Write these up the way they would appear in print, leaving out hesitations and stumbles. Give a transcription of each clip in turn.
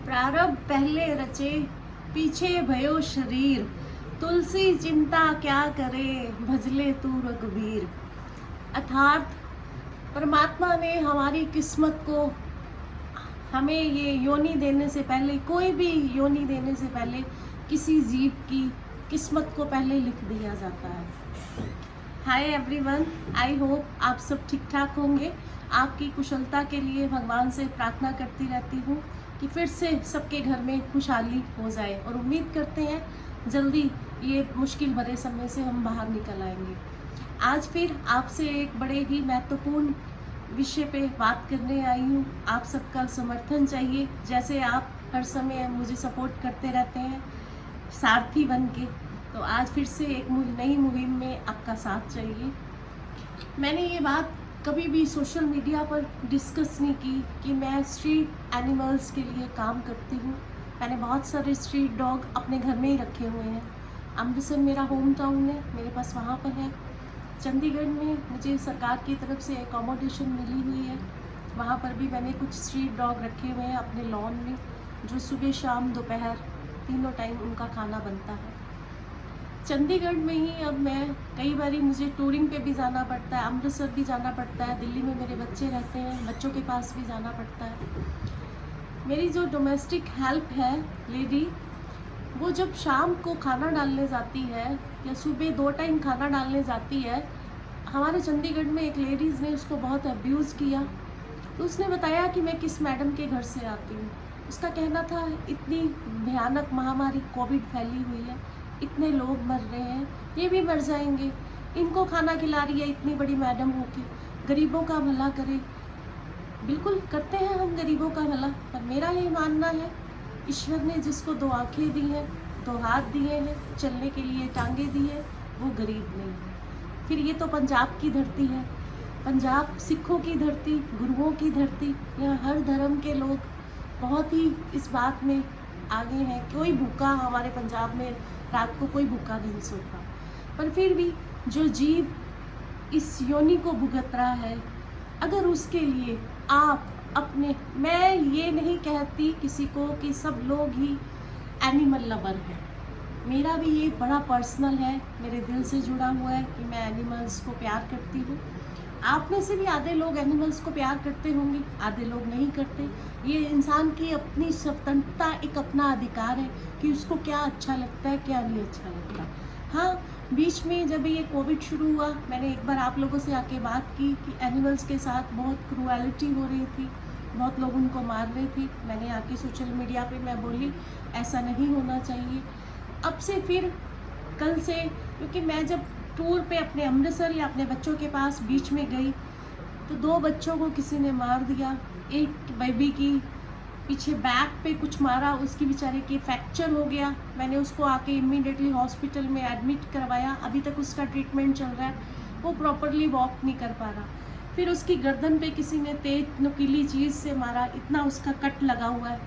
प्रारब्ध पहले रचे पीछे भयो शरीर, तुलसी चिंता क्या करे भजले तू रघुवीर। अर्थात परमात्मा ने हमारी किस्मत को हमें ये योनि देने से पहले, कोई भी योनि देने से पहले किसी जीव की किस्मत को पहले लिख दिया जाता है। हाय एवरीवन, आई होप आप सब ठीक ठाक होंगे। आपकी कुशलता के लिए भगवान से प्रार्थना करती रहती हूँ कि फिर से सबके घर में खुशहाली हो जाए और उम्मीद करते हैं जल्दी ये मुश्किल भरे समय से हम बाहर निकल आएंगे। आज फिर आपसे एक बड़े ही महत्वपूर्ण विषय पे बात करने आई हूँ। आप सबका समर्थन चाहिए, जैसे आप हर समय मुझे सपोर्ट करते रहते हैं सारथी बन के। तो आज फिर से एक नई मुहिम में आपका साथ चाहिए। मैंने ये बात कभी भी सोशल मीडिया पर डिस्कस नहीं की कि मैं स्ट्रीट एनिमल्स के लिए काम करती हूँ। मैंने बहुत सारे स्ट्रीट डॉग अपने घर में ही रखे हुए हैं। अमृतसर मेरा होम टाउन है, मेरे पास वहाँ पर है। चंडीगढ़ में मुझे सरकार की तरफ से एकोमोडेशन मिली हुई है, वहाँ पर भी मैंने कुछ स्ट्रीट डॉग रखे हुए हैं अपने लॉन में, जो सुबह शाम दोपहर तीनों टाइम उनका खाना बनता है। चंडीगढ़ में ही अब मैं कई बारी मुझे टूरिंग पे भी जाना पड़ता है, अमृतसर भी जाना पड़ता है, दिल्ली में मेरे बच्चे रहते हैं, बच्चों के पास भी जाना पड़ता है। मेरी जो डोमेस्टिक हेल्प है लेडी, वो जब शाम को खाना डालने जाती है या सुबह 2 टाइम खाना डालने जाती है, हमारे चंडीगढ़ में एक लेडीज़ ने उसको बहुत अब्यूज़ किया। तो उसने बताया कि मैं किस मैडम के घर से आती हूँ। उसका कहना था इतनी भयानक महामारी कोविड फैली हुई है, इतने लोग मर रहे हैं, ये भी मर जाएंगे, इनको खाना खिला रही है इतनी बड़ी मैडम होके, गरीबों का भला करे। बिल्कुल करते हैं हम गरीबों का भला, पर मेरा ये मानना है ईश्वर ने जिसको 2 आँखें दी हैं, 2 हाथ दिए हैं, चलने के लिए टांगे दी है, वो गरीब नहीं है। फिर ये तो पंजाब की धरती है, पंजाब सिखों की धरती, गुरुओं की धरती। यहाँ हर धर्म के लोग बहुत ही इस बात में आगे हैं। कोई भूखा हमारे पंजाब में रात को कोई भूखा नहीं सोता। पर फिर भी जो जीव इस योनि को भुगत रहा है, अगर उसके लिए आप अपने, मैं ये नहीं कहती किसी को कि सब लोग ही एनिमल लवर हैं, मेरा भी ये बड़ा पर्सनल है, मेरे दिल से जुड़ा हुआ है कि मैं एनिमल्स को प्यार करती हूँ। आप में से भी आधे लोग एनिमल्स को प्यार करते होंगे, आधे लोग नहीं करते। ये इंसान की अपनी स्वतंत्रता, एक अपना अधिकार है कि उसको क्या अच्छा लगता है, क्या नहीं अच्छा लगता। हाँ, बीच में जब ये कोविड शुरू हुआ, मैंने एक बार आप लोगों से आके बात की कि एनिमल्स के साथ बहुत क्रूएलिटी हो रही थी, बहुत लोग उनको मार रहे थे। मैंने आके सोशल मीडिया पे मैं बोली ऐसा नहीं होना चाहिए। अब से फिर कल से, क्योंकि मैं जब टूर पे अपने अमृतसर या अपने बच्चों के पास बीच में गई तो 2 बच्चों को किसी ने मार दिया। एक बेबी की पीछे बैक पे कुछ मारा, उसकी बेचारे की फ्रैक्चर हो गया। मैंने उसको आके इमीडिएटली हॉस्पिटल में एडमिट करवाया, अभी तक उसका ट्रीटमेंट चल रहा है। वो प्रॉपरली वॉक नहीं कर पा रहा। फिर उसकी गर्दन पे किसी ने तेज नुकीली चीज़ से मारा, इतना उसका कट लगा हुआ है,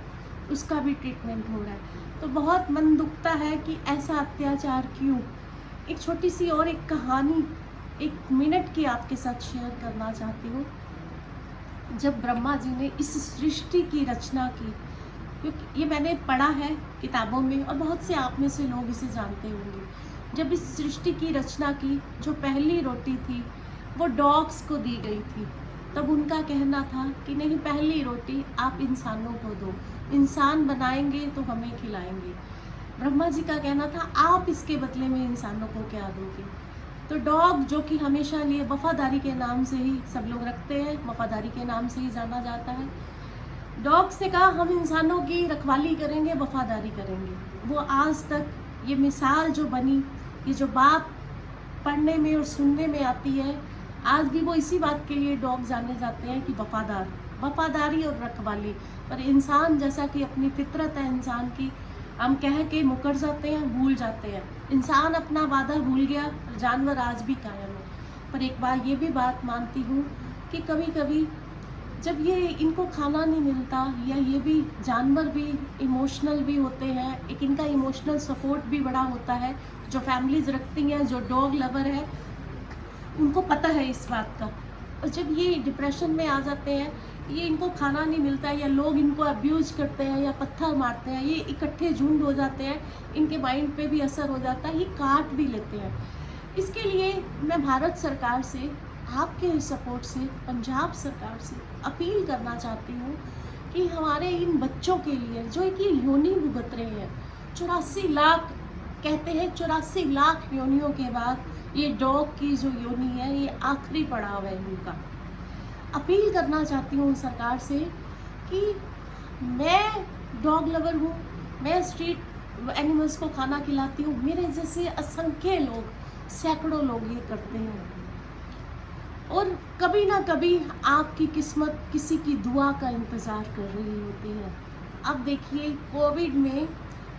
उसका भी ट्रीटमेंट हो रहा है। तो बहुत मन दुखता है कि ऐसा अत्याचार क्यों। एक छोटी सी और एक कहानी 1 मिनट की आपके साथ शेयर करना चाहती हूँ। जब ब्रह्मा जी ने इस सृष्टि की रचना की, क्योंकि ये मैंने पढ़ा है किताबों में और बहुत से आप में से लोग इसे जानते होंगे। जब इस सृष्टि की रचना की, जो पहली रोटी थी वो डॉग्स को दी गई थी। तब उनका कहना था कि नहीं, पहली रोटी आप इंसानों को दो, इंसान बनाएंगे तो हमें खिलाएंगे। ब्रह्मा जी का कहना था आप इसके बदले में इंसानों को क्या दोगे। तो डॉग, जो कि हमेशा लिए वफादारी के नाम से ही सब लोग रखते हैं, वफादारी के नाम से ही जाना जाता है, डॉग्स ने कहा हम इंसानों की रखवाली करेंगे, वफादारी करेंगे। वो आज तक ये मिसाल जो बनी, ये जो बात पढ़ने में और सुनने में आती है, आज भी वो इसी बात के लिए डॉग जाने जाते हैं कि वफादारी और रखवाली। पर इंसान, जैसा कि अपनी फितरत है इंसान की, हम कह के मुकर जाते हैं, भूल जाते हैं। इंसान अपना वादा भूल गया, जानवर आज भी कायम है। पर एक बार ये भी बात मानती हूँ कि कभी कभी जब ये इनको खाना नहीं मिलता, या ये भी जानवर भी इमोशनल भी होते हैं, एक इनका इमोशनल सपोर्ट भी बड़ा होता है। जो फैमिलीज रखती हैं, जो डॉग लवर है, उनको पता है इस बात का। और जब ये डिप्रेशन में आ जाते हैं ये इनको खाना नहीं मिलता है या लोग इनको अब्यूज़ करते हैं या पत्थर मारते हैं, ये इकट्ठे झुंड हो जाते हैं, इनके माइंड पे भी असर हो जाता है, ये काट भी लेते हैं। इसके लिए मैं भारत सरकार से, आपके सपोर्ट से, पंजाब सरकार से अपील करना चाहती हूँ कि हमारे इन बच्चों के लिए जो कि योनि भुगत रहे हैं, 84 लाख कहते हैं, 84 लाख योनियों के बाद ये डॉग की जो योनि है ये आखिरी पड़ाव है इनका। अपील करना चाहती हूँ सरकार से कि मैं डॉग लवर हूँ, मैं स्ट्रीट एनिमल्स को खाना खिलाती हूँ, मेरे जैसे असंख्य लोग, सैकड़ों लोग ये करते हैं, और कभी ना कभी आपकी किस्मत किसी की दुआ का इंतज़ार कर रही होती है। अब देखिए कोविड में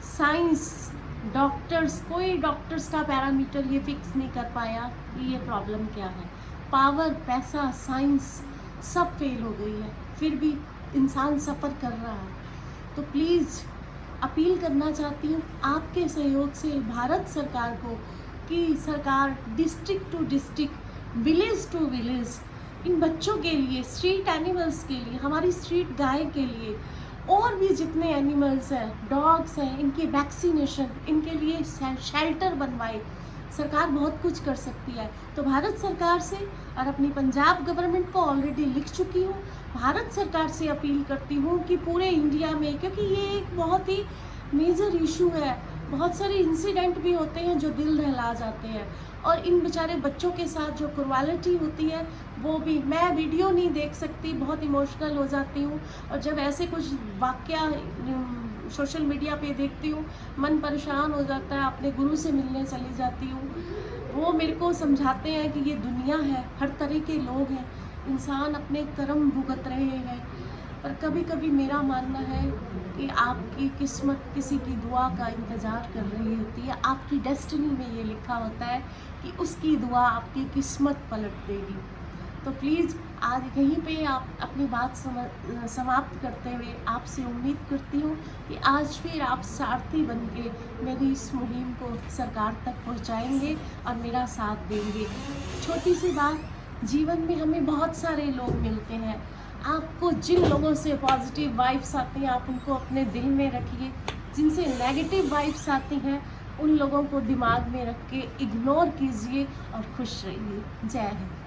साइंस, डॉक्टर्स, कोई डॉक्टर्स का पैरामीटर ये फिक्स नहीं कर पाया कि ये प्रॉब्लम क्या है। पावर, पैसा, साइंस सब फेल हो गई है, फिर भी इंसान सफ़र कर रहा है। तो प्लीज़ अपील करना चाहती हूँ आपके सहयोग से भारत सरकार को कि सरकार district to district, village to village इन बच्चों के लिए, स्ट्रीट एनिमल्स के लिए, हमारी स्ट्रीट गाय के लिए, और भी जितने एनिमल्स हैं, डॉग्स हैं, इनकी वैक्सीनेशन, इनके लिए शेल्टर बनवाए। सरकार बहुत कुछ कर सकती है। तो भारत सरकार से और अपनी पंजाब गवर्नमेंट को ऑलरेडी लिख चुकी हूँ, भारत सरकार से अपील करती हूँ कि पूरे इंडिया में, क्योंकि ये एक बहुत ही मेजर इशू है, बहुत सारे इंसिडेंट भी होते हैं जो दिल दहला जाते हैं, और इन बेचारे बच्चों के साथ जो क्रुएलिटी होती है वो भी, मैं वीडियो नहीं देख सकती, बहुत इमोशनल हो जाती हूँ, और जब ऐसे कुछ वाक़या सोशल मीडिया पे देखती हूँ मन परेशान हो जाता है, अपने गुरु से मिलने चली जाती हूँ। वो मेरे को समझाते हैं कि ये दुनिया है, हर तरह के लोग हैं, इंसान अपने कर्म भुगत रहे हैं, पर कभी कभी मेरा मानना है कि आपकी किस्मत किसी की दुआ का इंतज़ार कर रही होती है, आपकी डेस्टिनी में ये लिखा होता है कि उसकी दुआ आपकी किस्मत पलट देगी। तो प्लीज़ आज यहीं पे आप अपनी बात समाप्त करते हुए आपसे उम्मीद करती हूँ कि आज फिर आप सारथी बन के मेरी इस मुहिम को सरकार तक पहुँचाएंगे और मेरा साथ देंगे। छोटी सी बात, जीवन में हमें बहुत सारे लोग मिलते हैं, आपको जिन लोगों से पॉजिटिव वाइब्स आती हैं आप उनको अपने दिल में रखिए, जिनसे नेगेटिव वाइब्स आती हैं उन लोगों को दिमाग में रख के इग्नोर कीजिए और खुश रहिए। जय हिंद।